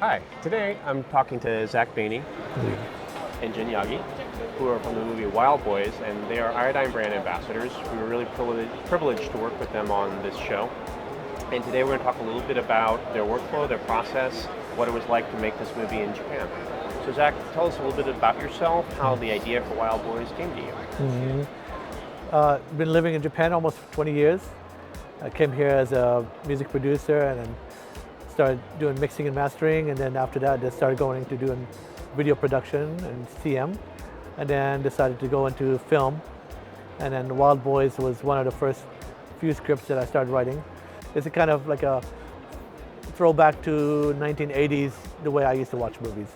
Hi, today I'm talking to Zak Baney and Jin Yagi, who are from the movie Wild Boys, and they are Iodine brand ambassadors. We were really privileged to work with them on this show. And today we're going to talk a little bit about their workflow, their process, what it was like to make this movie in Japan. So Zak, tell us a little bit about yourself, how the idea for Wild Boys came to you. Been living in Japan almost 20 years. I came here as a music producer and then started doing mixing and mastering, and then after that I started going into doing video production and CM, and then decided to go into film, and then Wild Boys was one of the first few scripts that I started writing. It's a kind of like a throwback to 1980s, the way I used to watch movies.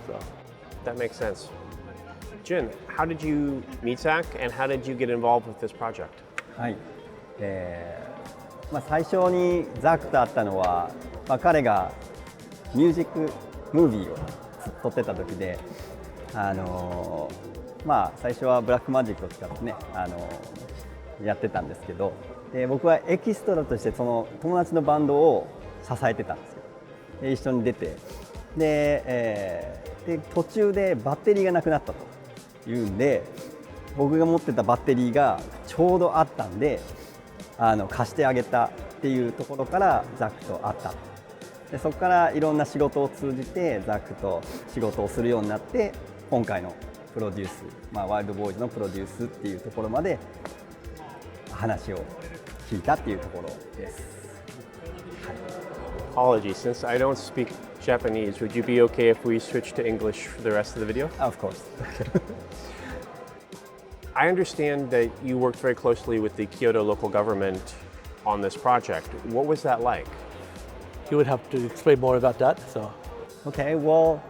So that makes sense. Jin, how did you meet Zak, and how did you get involved with this project? はい、最初にザックと会ったのは、彼がミュージックムービーを撮ってた時で、最初はブラックマジックを使ってね、やってたんですけど、で僕はエキストラとしてその友達のバンドを支えてたんですよ。で一緒に出て、で途中でバッテリーがなくなったというんで、僕が持ってたバッテリーがちょうどあったんで、貸してあげたっていうところからザックと会った。でそこからいろんな仕事を通じてザックと仕事をするようになって、今回のプロデュース、ワイルドボーイズのプロデュースっていうところまで話を聞いたっていうところです。Apologies, since I don't speak Japanese, would you be okay if we switch to English for the rest of the video? Of course. I understand that you worked very closely with the Kyoto local government on this project. What was that like? you would have to explain more about that. So Okay, well,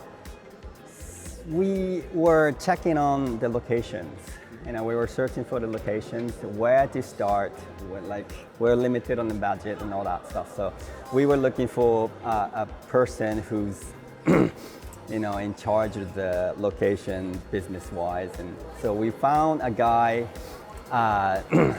we were checking on the locations. We were searching for the locations, where to start. We're limited on the budget and all that stuff. So we were looking for a person who's, in charge of the location business-wise. And so we found a guy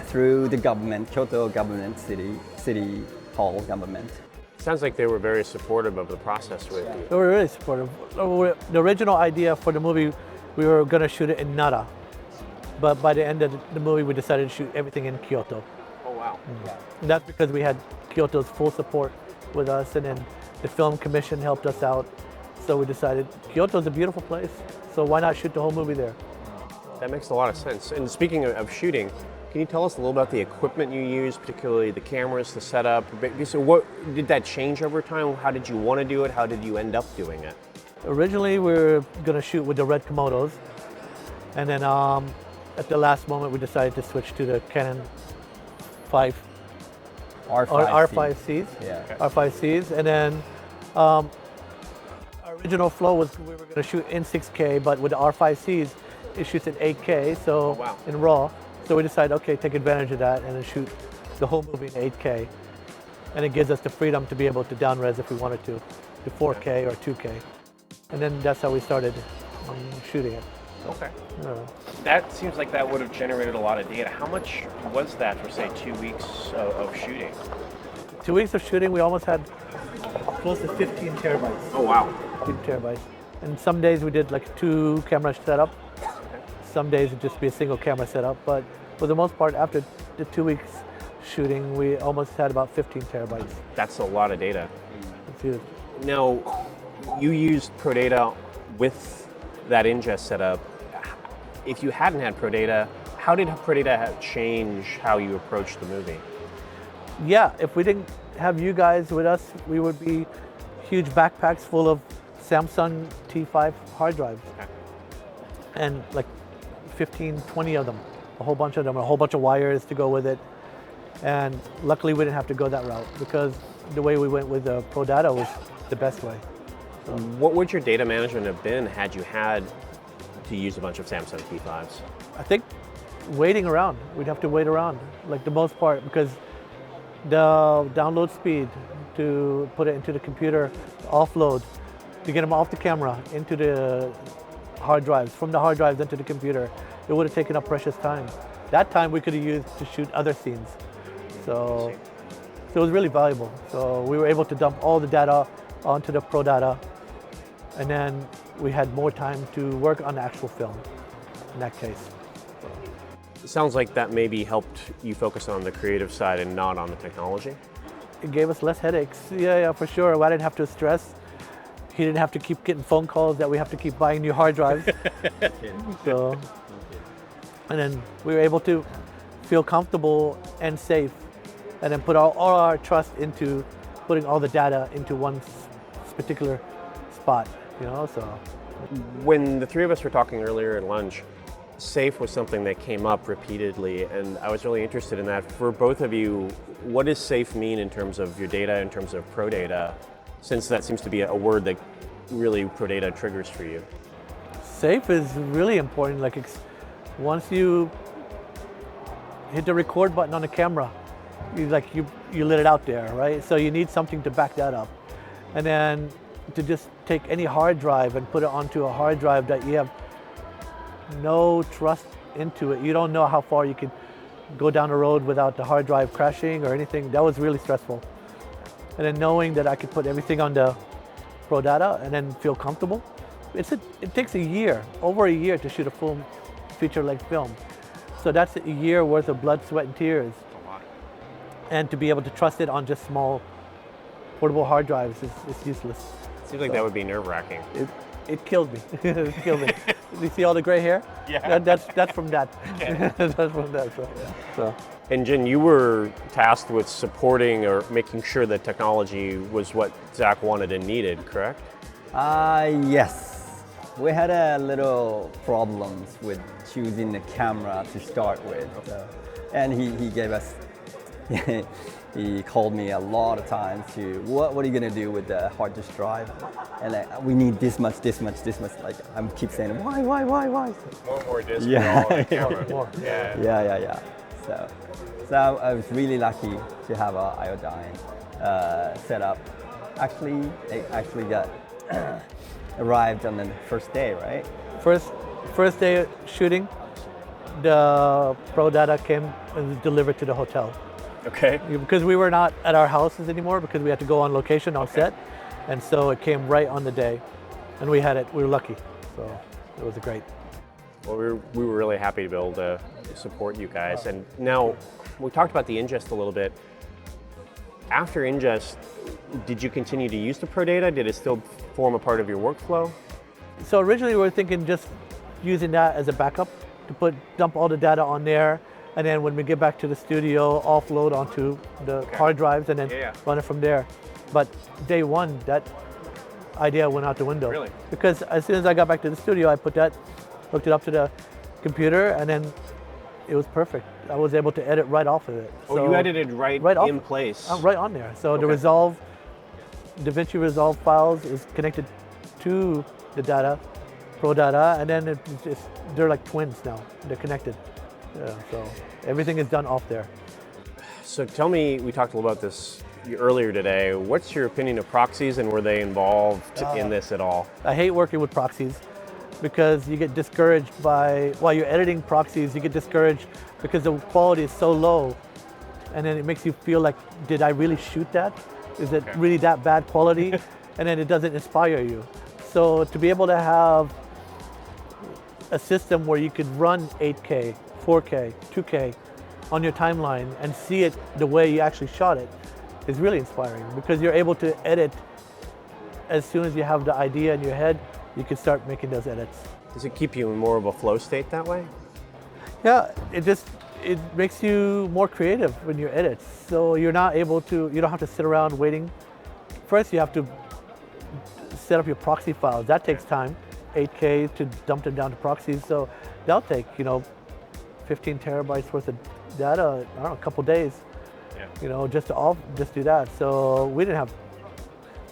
through the government, Kyoto government, city hall government. Sounds like they were very supportive of the process with you. they were really supportive. The original idea for the movie, we were going to shoot it in Nara, but by the end of the movie, we decided to shoot everything in Kyoto. Oh, wow. And that's because we had Kyoto's full support with us, and then the film commission helped us out. So we decided Kyoto's a beautiful place, so why not shoot the whole movie there? That makes a lot of sense. And speaking of shooting, can you tell us a little about the equipment you used, particularly the cameras, the setup? So what did that change over time? How did you want to do it? How did you end up doing it? Originally, we were going to shoot with the red Komodos, and then at the last moment, we decided to switch to the Canon 5 R5Cs. Yeah. R5Cs, and then our original flow was we were going to shoot in 6K, but with the R5Cs, it shoots in 8K, so in RAW. So we decided, okay, take advantage of that and then shoot the whole movie in 8K. And it gives us the freedom to be able to down-res if we wanted to 4K or 2K. And then that's how we started shooting it. Okay. That seems like that would have generated a lot of data. How much was that for, say, 2 weeks of shooting? 2 weeks of shooting, we almost had close to 15 terabytes. Oh, wow. 15 terabytes. And some days we did like 2 camera setup. Some days it'd just be a single camera setup. But for the most part, after the 2 weeks shooting, we almost had about 15 terabytes. That's a lot of data. It's huge. Now, you used ProData with that ingest setup. If you hadn't had ProData, how did ProData change how you approached the movie? Yeah, if we didn't have you guys with us, we would be huge backpacks full of Samsung T5 hard drives. Okay. And like 15, 20 of them, a whole bunch of them, a whole bunch of wires to go with it. And luckily we didn't have to go that route because the way we went with the ProData was the best way. What would your data management have been had you had to use a bunch of Samsung T5s? I think waiting around, we'd have to wait around, like the most part, because the download speed to put it into the computer, offload, to get them off the camera into the hard drives, from the hard drives into the computer, it would have taken up precious time. That time we could have used to shoot other scenes. So it was really valuable. So we were able to dump all the data onto the ProData and then we had more time to work on the actual film in that case. It sounds like that maybe helped you focus on the creative side and not on the technology. It gave us less headaches. Yeah, for sure. I didn't have to stress. He didn't have to keep getting phone calls that we have to keep buying new hard drives. So, and then we were able to feel comfortable and safe, and then put all our trust into putting all the data into one particular spot, you know, so. When the three of us were talking earlier at lunch, safe was something that came up repeatedly, and I was really interested in that. For both of you, what does safe mean in terms of your data, in terms of pro data, since that seems to be a word that really pro data triggers for you? Safe is really important. Like once you hit the record button on the camera, you let it out there, right? So you need something to back that up. And then to just take any hard drive and put it onto a hard drive that you have no trust into it. You don't know how far you can go down the road without the hard drive crashing or anything. That was really stressful. And then knowing that I could put everything on the pro data and then feel comfortable. It takes a year, over a year, to shoot a full feature-length film. So that's a year worth of blood, sweat, and tears. And to be able to trust it on just small portable hard drives is useless. Seems like that would be nerve-wracking. It killed me. It killed me. You see all the gray hair? Yeah. That's from that. Yeah. That's from that. So. And Jin, you were tasked with supporting or making sure that technology was what Zak wanted and needed, correct? Yes. We had a little problems with choosing the camera to start with. And he gave us, he called me a lot of times to, what are you gonna do with the hard disk drive? And we need this much. Like I keep saying, why? More discs Yeah. for all the camera. More. Yeah. So I was really lucky to have a iodyne set up. Actually, it actually got arrived on the first day, right? First day shooting, the pro data came and was delivered to the hotel. Okay. Because we were not at our houses anymore because we had to go on location on set, and so it came right on the day, and we had it. We were lucky, so it was great. Well, we were really happy to be able to support you guys. And now, we talked about the ingest a little bit. After ingest, did you continue to use the pro data? Did it still form a part of your workflow? So originally we were thinking just using that as a backup to dump all the data on there, and then when we get back to the studio, offload onto the hard drives and then run it from there. But day one, that idea went out the window. Really? Because as soon as I got back to the studio, I hooked it up to the computer, and then it was perfect. I was able to edit right off of it. Oh, you edited right in place? Right on there. So the DaVinci Resolve files is connected to the data, pro data, and then they're like twins now. They're connected. Yeah, so everything is done off there. So tell me, we talked a little about this earlier today. What's your opinion of proxies, and were they involved in this at all? I hate working with proxies because you get discouraged while you're editing proxies, you get discouraged because the quality is so low, and then it makes you feel like, did I really shoot that? Is it really that bad quality? And then it doesn't inspire you. So to be able to have a system where you could run 8K, 4K, 2K on your timeline and see it the way you actually shot it is really inspiring, because you're able to edit as soon as you have the idea in your head. You can start making those edits. Does it keep you in more of a flow state that way? Yeah, it makes you more creative when you edit. So you don't have to sit around waiting. First you have to set up your proxy files. That takes time, 8K to dump them down to proxies. So that'll take, 15 terabytes worth of data, I don't know, a couple days, just do that. So we didn't have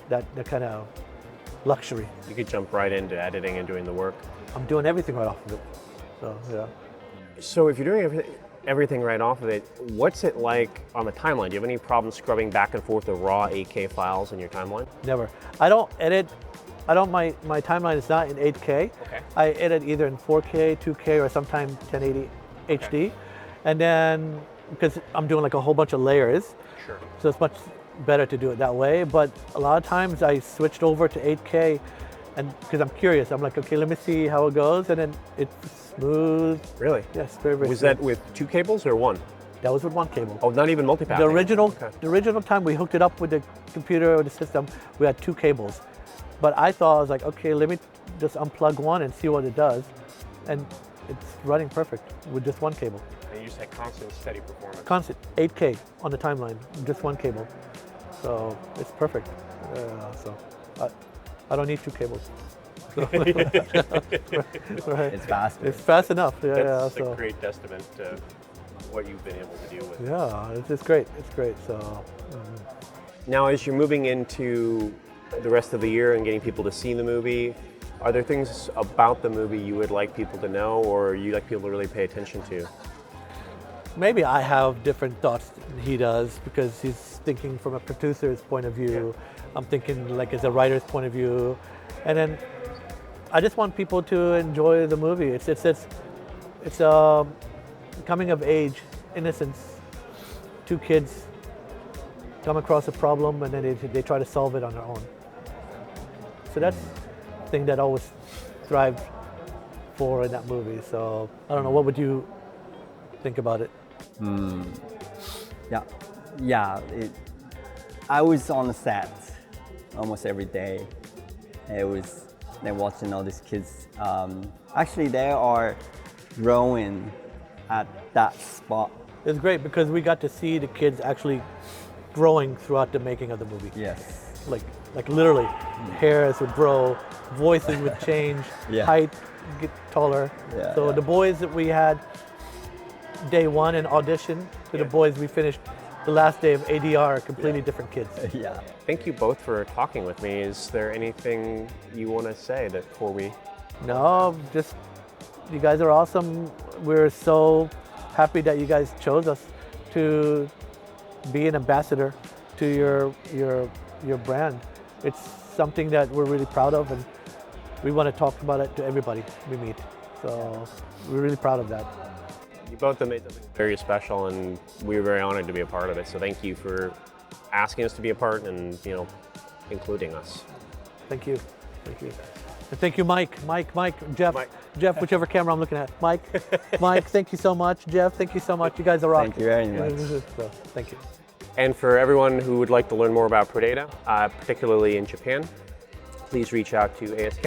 that kind of luxury. You could jump right into editing and doing the work. I'm doing everything right off of it. So yeah. So if you're doing everything right off of it, what's it like on the timeline? Do you have any problem scrubbing back and forth the raw 8K files in your timeline? Never. My timeline is not in 8K. Okay. I edit either in 4K, 2K, or sometimes 1080 HD. And then, because I'm doing like a whole bunch of layers, so it's much better to do it that way. But a lot of times I switched over to 8K and because I'm curious, I'm like, okay, let me see how it goes, and then it's smooth. Really? Yes, very, very Was smooth. that with 2 cables or 1? That was with 1 cable. Oh, not even multipath. The original time we hooked it up with the computer or the system, we had 2 cables. But I thought, I was like, okay, let me just unplug one and see what it does. And it's running perfect with just 1 cable. And you just had constant, steady performance. Constant, 8K on the timeline, just 1 cable. So it's perfect. So I don't need 2 cables. Right. It's fast. It's fast enough. That's so. a great testament to what you've been able to do with it. Yeah, it's great. It's great. So. Now, as you're moving into the rest of the year and getting people to see the movie, are there things about the movie you would like people to know, or you like people to really pay attention to? Maybe I have different thoughts than he does because he's thinking from a producer's point of view. Yeah. I'm thinking like as a writer's point of view, and then I just want people to enjoy the movie. It's coming of age, innocence. 2 kids come across a problem and then they try to solve it on their own. So that's the thing that I always thrived for in that movie. So I don't know, what would you think about it? Yeah. I was on the set almost every day. It was watching all these kids. Actually, they are growing at that spot. It's great because we got to see the kids actually growing throughout the making of the movie. Yes. Like literally, hairs would grow, voices would change, height get taller. So the boys that we had day 1 in audition to the boys we finished the last day of ADR are completely different kids. Yeah. Thank you both for talking with me. Is there anything you want to say before we? No, just you guys are awesome. We're so happy that you guys chose us to be an ambassador to your brand. It's something that we're really proud of, and we want to talk about it to everybody we meet. So we're really proud of that. You both have made something very special, and we were very honored to be a part of it. So thank you for asking us to be a part and including us. Thank you. And thank you, Mike, Jeff, whichever camera I'm looking at. Mike, thank you so much. Jeff, thank you so much. You guys are rock. Thank you very much. So, thank you. And for everyone who would like to learn more about ProData, particularly in Japan, please reach out to ASK.